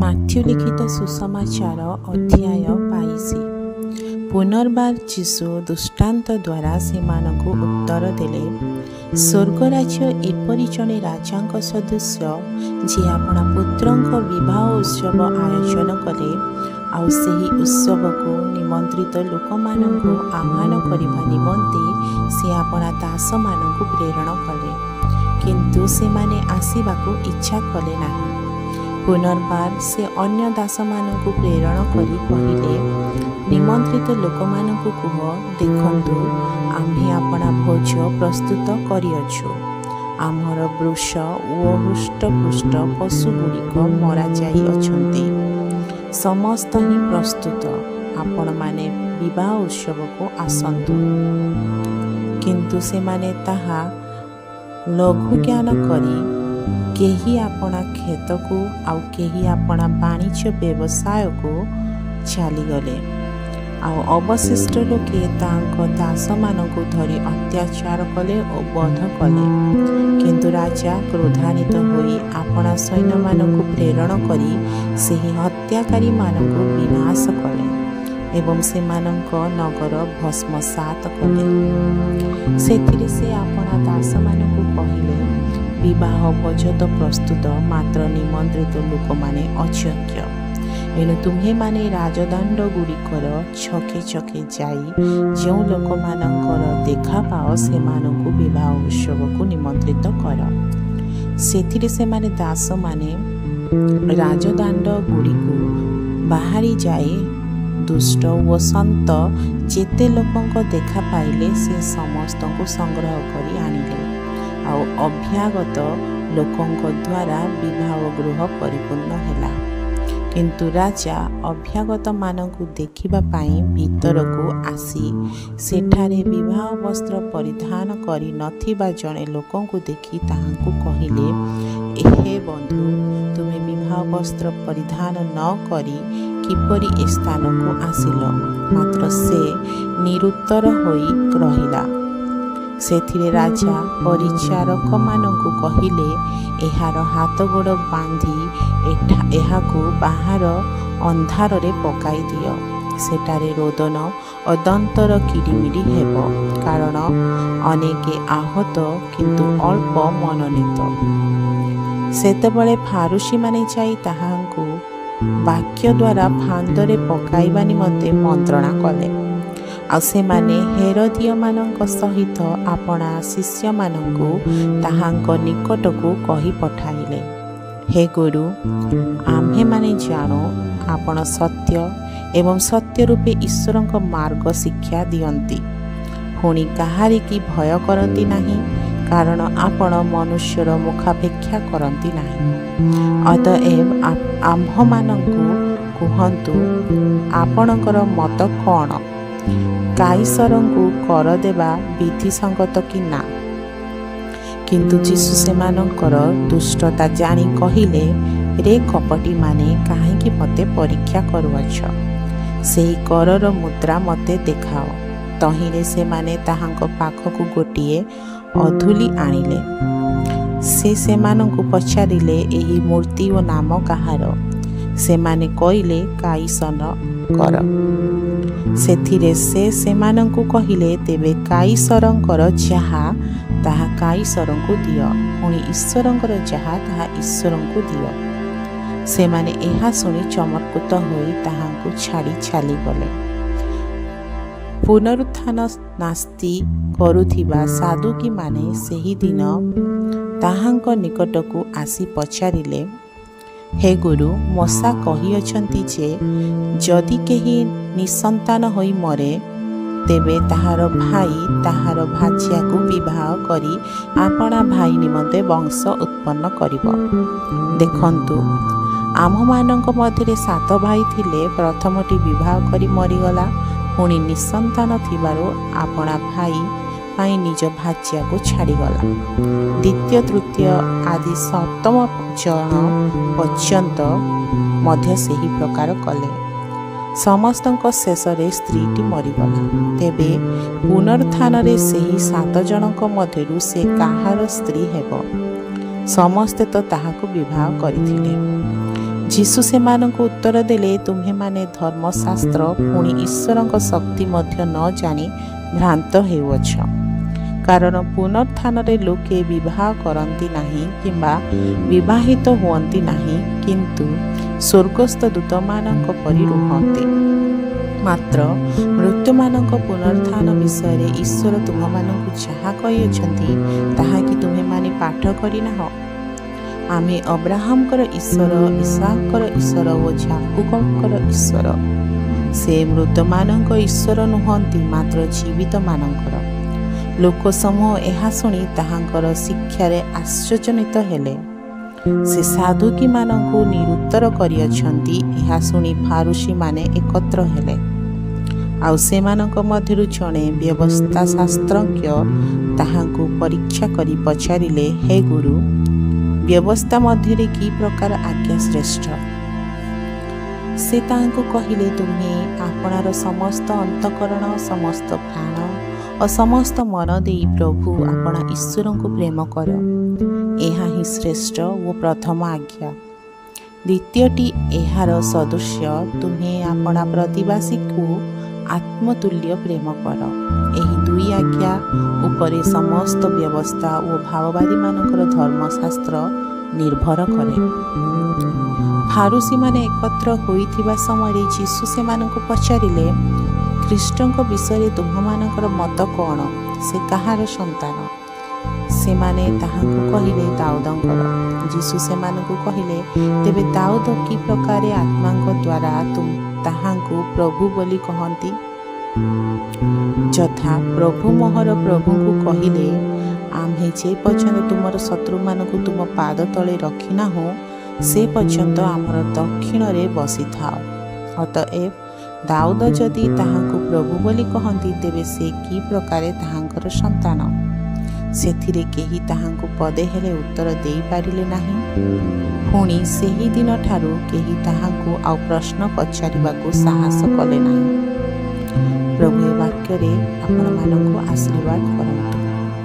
Matthew ଲିଖିତ ସୁସମାଚାର ଅଧ୍ୟାୟ 22। ପୁନର୍ବାର ଯୀଶୁ ଦୃଷ୍ଟାନ୍ତ ଦ୍ୱାରା ସେମାନଙ୍କୁ ଉତ୍ତର ଦେଲେ, ସ୍ୱର୍ଗ ରାଜ୍ୟ ଏପରି ଜଣେ ରାଜାଙ୍କ ସଦୃଶ୍ୟ, ଯିଏ ଆପଣା ପୁତ୍ରଙ୍କ ବିବାହ ଉତ୍ସବ ଆୟୋଜନ କଲେ। ଆଉ ସେହି ଉତ୍ସବକୁ ନିମନ୍ତ୍ରିତ ଲୋକମାନଙ୍କୁ ଆହ୍ୱାନ କରିବା ନିମନ୍ତେ ସେ ଆପଣା ଦାସମାନଙ୍କୁ ପ୍ରେରଣ କଲେ, କିନ୍ତୁ ସେମାନେ ଆସିବାକୁ ଇଚ୍ଛା କଲେ ନାହିଁ। ପୁନର୍ବାର ସେ ଅନ୍ୟ ଦାସମାନଙ୍କୁ ପ୍ରେରଣ କରି କହିଲେ, ନିମନ୍ତ୍ରିତ ଲୋକମାନଙ୍କୁ କୁହ, ଦେଖନ୍ତୁ, ଆମ୍ଭେ ଆପଣା ଭୋଜ ପ୍ରସ୍ତୁତ କରିଅଛୁ। ଆମର ବୃଷ ଓ ହୃଷ୍ଟପୃଷ୍ଟ ପଶୁଗୁଡ଼ିକ ମରାଯାଇଅଛନ୍ତି। ସମସ୍ତ ହିଁ ପ୍ରସ୍ତୁତ। ଆପଣମାନେ ବିବାହ ଉତ୍ସବକୁ ଆସନ୍ତୁ। କିନ୍ତୁ ସେମାନେ ତାହା ଲଘୁଜ୍ଞାନ କରି କେହି ଆପଣା କ୍ଷେତକୁ ଆଉ କେହି ଆପଣା ବାଣିଜ୍ୟ ବ୍ୟବସାୟକୁ ଚାଲିଗଲେ। ଆଉ ଅବଶିଷ୍ଟ ଲୋକେ ତାଙ୍କ ଦାସମାନଙ୍କୁ ଧରି ଅତ୍ୟାଚାର କଲେ ଓ ବଧ କଲେ। କିନ୍ତୁ ରାଜା କ୍ରୋଧାନ୍ୱିତ ହୋଇ ଆପଣା ସୈନ୍ୟମାନଙ୍କୁ ପ୍ରେରଣ କରି ସେହି ହତ୍ୟାକାରୀମାନଙ୍କୁ ବିନାଶ କଲେ ଏବଂ ସେମାନଙ୍କ ନଗର ଭସ୍ମସାତ କଲେ। ସେଥିରେ ସେ ଆପଣା ଦାସମାନଙ୍କୁ କହିଲେ, ବିବାହ ଭୋଜ ତ ପ୍ରସ୍ତୁତ, ମାତ୍ର ନିମନ୍ତ୍ରିତ ଲୋକମାନେ ଅଯୋଗ୍ୟ। ଏଣୁ ତୁମ୍ଭେମାନେ ରାଜଦଣ୍ଡ ଗୁଡ଼ିକର ଛକେ ଛକେ ଯାଇ ଯେଉଁ ଲୋକମାନଙ୍କର ଦେଖା ପାଅ, ସେମାନଙ୍କୁ ବିବାହ ଉତ୍ସବକୁ ନିମନ୍ତ୍ରିତ କର। ସେଥିରେ ସେମାନେ ଦାସମାନେ ରାଜଦଣ୍ଡ ଗୁଡ଼ିକୁ ବାହାରି ଯାଇ ଦୁଷ୍ଟ ଓ ସନ୍ତ ଯେତେ ଲୋକଙ୍କ ଦେଖା ପାଇଲେ, ସେ ସମସ୍ତଙ୍କୁ ସଂଗ୍ରହ କରି ଆଣିଲେ। ଆଉ ଅଭ୍ୟାଗତ ଲୋକଙ୍କ ଦ୍ୱାରା ବିବାହ ଗୃହ ପରିପୂର୍ଣ୍ଣ ହେଲା। କିନ୍ତୁ ରାଜା ଅଭ୍ୟାଗତମାନଙ୍କୁ ଦେଖିବା ପାଇଁ ଭିତରକୁ ଆସି ସେଠାରେ ବିବାହ ବସ୍ତ୍ର ପରିଧାନ କରି ନଥିବା ଜଣେ ଲୋକଙ୍କୁ ଦେଖି ତାହାଙ୍କୁ କହିଲେ, ହେ ବନ୍ଧୁ, ତୁମେ ବିବାହ ବସ୍ତ୍ର ପରିଧାନ ନ କରି କିପରି ଏ ସ୍ଥାନକୁ ଆସିଲ? ମାତ୍ର ସେ ନିରୁତ୍ତର ହୋଇ ରହିଲା। ସେଥିରେ ରାଜା ପରିଚାରକମାନଙ୍କୁ କହିଲେ, ଏହାର ହାତ ଗୋଡ଼ ବାନ୍ଧି ଏହାକୁ ବାହାର ଅନ୍ଧାରରେ ପକାଇ ଦିଅ। ସେଠାରେ ରୋଦନ ଓ ଦନ୍ତର କିଡ଼ିମିଡ଼ି ହେବ, କାରଣ ଅନେକେ ଆହତ କିନ୍ତୁ ଅଳ୍ପ ମନୋନୀତ। ସେତେବେଳେ ଫାରୁସୀମାନେ ଯାଇ ତାହାଙ୍କୁ ବାକ୍ୟ ଦ୍ୱାରା ଫାନ୍ଦରେ ପକାଇବା ନିମନ୍ତେ ମନ୍ତ୍ରଣା କଲେ। ଆଉ ସେମାନେ ହେରୋଦିୟମାନଙ୍କ ସହିତ ଆପଣା ଶିଷ୍ୟମାନଙ୍କୁ ତାହାଙ୍କ ନିକଟକୁ କହି ପଠାଇଲେ, ହେ ଗୁରୁ, ଆମ୍ଭେମାନେ ଜାଣୁ ଆପଣ ସତ୍ୟ ଏବଂ ସତ୍ୟ ରୂପେ ଈଶ୍ୱରଙ୍କ ମାର୍ଗ ଶିକ୍ଷା ଦିଅନ୍ତି। ପୁଣି କାହାରିକି ଭୟ କରନ୍ତି ନାହିଁ, କାରଣ ଆପଣ ମନୁଷ୍ୟର ମୁଖାପେକ୍ଷା କରନ୍ତି ନାହିଁ। ଅତଏବ ଆମ୍ଭମାନଙ୍କୁ କୁହନ୍ତୁ, ଆପଣଙ୍କର ମତ କ'ଣ? କାଇସରଙ୍କୁ କର ଦେବା ବିଧିସଙ୍ଗତ କି ନା? କିନ୍ତୁ ଯୀଶୁ ସେମାନଙ୍କର ଦୁଷ୍ଟତା ଜାଣି କହିଲେ, ରେ କପଟୀମାନେ, କାହିଁକି ମୋତେ ପରୀକ୍ଷା କରୁଅଛ? ସେହି କରର ମୁଦ୍ରା ମୋତେ ଦେଖାଅ। ତହିଁରେ ସେମାନେ ତାହାଙ୍କ ପାଖକୁ ଗୋଟିଏ ଅଧୂଲି ଆଣିଲେ। ସେ ସେମାନଙ୍କୁ ପଚାରିଲେ, ଏହି ମୂର୍ତ୍ତି ଓ ନାମ କାହାର? ସେମାନେ କହିଲେ, କାଇସରଙ୍କର। ସେଥିରେ ସେ ସେମାନଙ୍କୁ କହିଲେ, ତେବେ କାଇସରଙ୍କର ଯାହା, ତାହା କାଇସରଙ୍କୁ ଦିଅ, ପୁଣି ଈଶ୍ୱରଙ୍କର ଯାହା, ତାହା ଈଶ୍ୱରଙ୍କୁ ଦିଅ। ସେମାନେ ଏହା ଶୁଣି ଚମତ୍କୃତ ହୋଇ ତାହାଙ୍କୁ ଛାଡ଼ି ଚାଲିଗଲେ। ପୁନରୁତ୍ଥାନ ନାସ୍ତି କରୁଥିବା ସାଦୁକୀମାନେ ସେହିଦିନ ତାହାଙ୍କ ନିକଟକୁ ଆସି ପଚାରିଲେ, ହେ ଗୁରୁ, ମୋଶା କହିଅଛନ୍ତି ଯେ ଯଦି କେହି ନିଃସନ୍ତାନ ହୋଇ ମରେ, ତେବେ ତାହାର ଭାଇ ତାହାର ଭାର୍ଯ୍ୟାକୁ ବିବାହ କରି ଆପଣା ଭାଇ ନିମନ୍ତେ ବଂଶ ଉତ୍ପନ୍ନ କରିବ। ଦେଖନ୍ତୁ, ଆମ୍ଭମାନଙ୍କ ମଧ୍ୟରେ 7 ଭାଇ ଥିଲେ। ପ୍ରଥମଟି ବିବାହ କରି ମରିଗଲା, ପୁଣି ନିଃସନ୍ତାନ ଥିବାରୁ ଆପଣା ଭାଇ ପାଇଁ ନିଜ ଭାର୍ଯ୍ୟାକୁ ଛାଡ଼ିଗଲା। ଦ୍ୱିତୀୟ, ତୃତୀୟ ଆଦି 7ମ ଜଣ ପର୍ଯ୍ୟନ୍ତ ମଧ୍ୟ ସେହି ପ୍ରକାର କଲେ। ସମସ୍ତଙ୍କ ଶେଷରେ ସ୍ତ୍ରୀଟି ମରିଗଲା। ତେବେ ପୁନରୁତ୍ଥାନରେ ସେହି 7 ଜଣଙ୍କ ମଧ୍ୟରୁ ସେ କାହାର ସ୍ତ୍ରୀ ହେବ? ସମସ୍ତେ ତ ତାହାକୁ ବିବାହ କରିଥିଲେ। ଯୀଶୁ ସେମାନଙ୍କୁ ଉତ୍ତର ଦେଲେ, ତୁମ୍ଭେମାନେ ଧର୍ମଶାସ୍ତ୍ର ପୁଣି ଈଶ୍ୱରଙ୍କ ଶକ୍ତି ମଧ୍ୟ ନ ଜାଣି ଭ୍ରାନ୍ତ ହେଉଅଛ। କାରଣ ପୁନରୁତ୍ଥାନରେ ଲୋକେ ବିବାହ କରନ୍ତି ନାହିଁ କିମ୍ବା ବିବାହିତ ହୁଅନ୍ତି ନାହିଁ, କିନ୍ତୁ ସ୍ୱର୍ଗସ୍ଥ ଦୂତମାନଙ୍କ ପରି ରୁହନ୍ତି। ମାତ୍ର ମୃତ୍ୟୁମାନଙ୍କ ପୁନରୁତ୍ଥାନ ବିଷୟରେ ଈଶ୍ୱର ତୁମମାନଙ୍କୁ ଯାହା କହିଅଛନ୍ତି, ତାହା କି ତୁମେମାନେ ପାଠ କରିନାହ? ଆମେ ଅବ୍ରାହମଙ୍କର ଈଶ୍ୱର, ଇସାକଙ୍କର ଈଶ୍ୱର ଓ ଯାକୋବଙ୍କର ଈଶ୍ୱର। ସେ ମୃତମାନଙ୍କ ଈଶ୍ୱର ନୁହନ୍ତି, ମାତ୍ର ଜୀବିତମାନଙ୍କର। ଲୋକ ସମୂହ ଏହା ଶୁଣି ତାହାଙ୍କର ଶିକ୍ଷାରେ ଆଶ୍ଚର୍ଯ୍ୟାନ୍ୱିତ ହେଲେ। ସେ ସାଧୁକୀମାନଙ୍କୁ ନିରୁତ୍ତର କରିଅଛନ୍ତି। ଏହା ଶୁଣି ଫାରୁସୀମାନେ ଏକତ୍ର ହେଲେ। ଆଉ ସେମାନଙ୍କ ମଧ୍ୟରୁ ଜଣେ ବ୍ୟବସ୍ଥା ଶାସ୍ତ୍ରଜ୍ଞ ତାହାଙ୍କୁ ପରୀକ୍ଷା କରି ପଚାରିଲେ, ହେ ଗୁରୁ, ବ୍ୟବସ୍ଥା ମଧ୍ୟରେ କି ପ୍ରକାର ଆଜ୍ଞା ଶ୍ରେଷ୍ଠ? ସେ ତାହାଙ୍କୁ କହିଲେ, ତୁମେ ଆପଣାର ସମସ୍ତ ଅନ୍ତଃକରଣ, ସମସ୍ତ ପ୍ରାଣ ଓ ସମସ୍ତ ମନ ଦେଇ ପ୍ରଭୁ ଆପଣା ଈଶ୍ୱରଙ୍କୁ ପ୍ରେମ କର। ଏହା ହିଁ ଶ୍ରେଷ୍ଠ ଓ ପ୍ରଥମ ଆଜ୍ଞା। ଦ୍ୱିତୀୟଟି ଏହାର ସଦୃଶ୍ୟ, ତୁମେ ଆପଣା ପ୍ରତିବାସୀକୁ ଆତ୍ମତୁଲ୍ୟ ପ୍ରେମ କର। ଏହି ଦୁଇ ଆଜ୍ଞା ଉପରେ ସମସ୍ତ ବ୍ୟବସ୍ଥା ଓ ଭାବବାଦୀମାନଙ୍କର ଧର୍ମଶାସ୍ତ୍ର ନିର୍ଭର କରେ। ଫାରୁସୀମାନେ ଏକତ୍ର ହୋଇଥିବା ସମୟରେ ଯୀଶୁ ସେମାନଙ୍କୁ ପଚାରିଲେ, ଖ୍ରୀଷ୍ଟଙ୍କ ବିଷୟରେ ତୁମ୍ଭମାନଙ୍କର ମତ କ'ଣ? ସେ କାହାର ସନ୍ତାନ? ସେମାନେ ତାହାଙ୍କୁ କହିଲେ, ଦାଉଦଙ୍କର। ଯୀଶୁ ସେମାନଙ୍କୁ କହିଲେ, ତେବେ ଦାଉଦ କି ପ୍ରକାରେ ଆତ୍ମାଙ୍କ ଦ୍ୱାରା ତାହାଙ୍କୁ ପ୍ରଭୁ ବୋଲି କହନ୍ତି? ଯଥା ପ୍ରଭୁ ମୋହର ପ୍ରଭୁଙ୍କୁ କହିଲେ, ଆମ୍ଭେ ଯେ ପର୍ଯ୍ୟନ୍ତ ତୁମର ଶତ୍ରୁମାନଙ୍କୁ ତୁମ ପାଦ ତଳେ ରଖିନାହୁଁ, ସେ ପର୍ଯ୍ୟନ୍ତ ଆମର ଦକ୍ଷିଣରେ ବସିଥାଅ। ଅତଏବ ଦାଉଦ ଯଦି ତାହାଙ୍କୁ ପ୍ରଭୁ ବୋଲି କହନ୍ତି, ତେବେ ସେ କି ପ୍ରକାରେ ତାହାଙ୍କର ସନ୍ତାନ? ସେଥିରେ କେହି ତାହାଙ୍କୁ ପଦେ ହେଲେ ଉତ୍ତର ଦେଇପାରିଲେ ନାହିଁ। ପୁଣି ସେହି ଦିନଠାରୁ କେହି ତାହାଙ୍କୁ ଆଉ ପ୍ରଶ୍ନ ପଚାରିବାକୁ ସାହସ କଲେ ନାହିଁ। ପ୍ରଭୁ ଏ ବାକ୍ୟରେ ଆପଣମାନଙ୍କୁ ଆଶୀର୍ବାଦ କରନ୍ତୁ।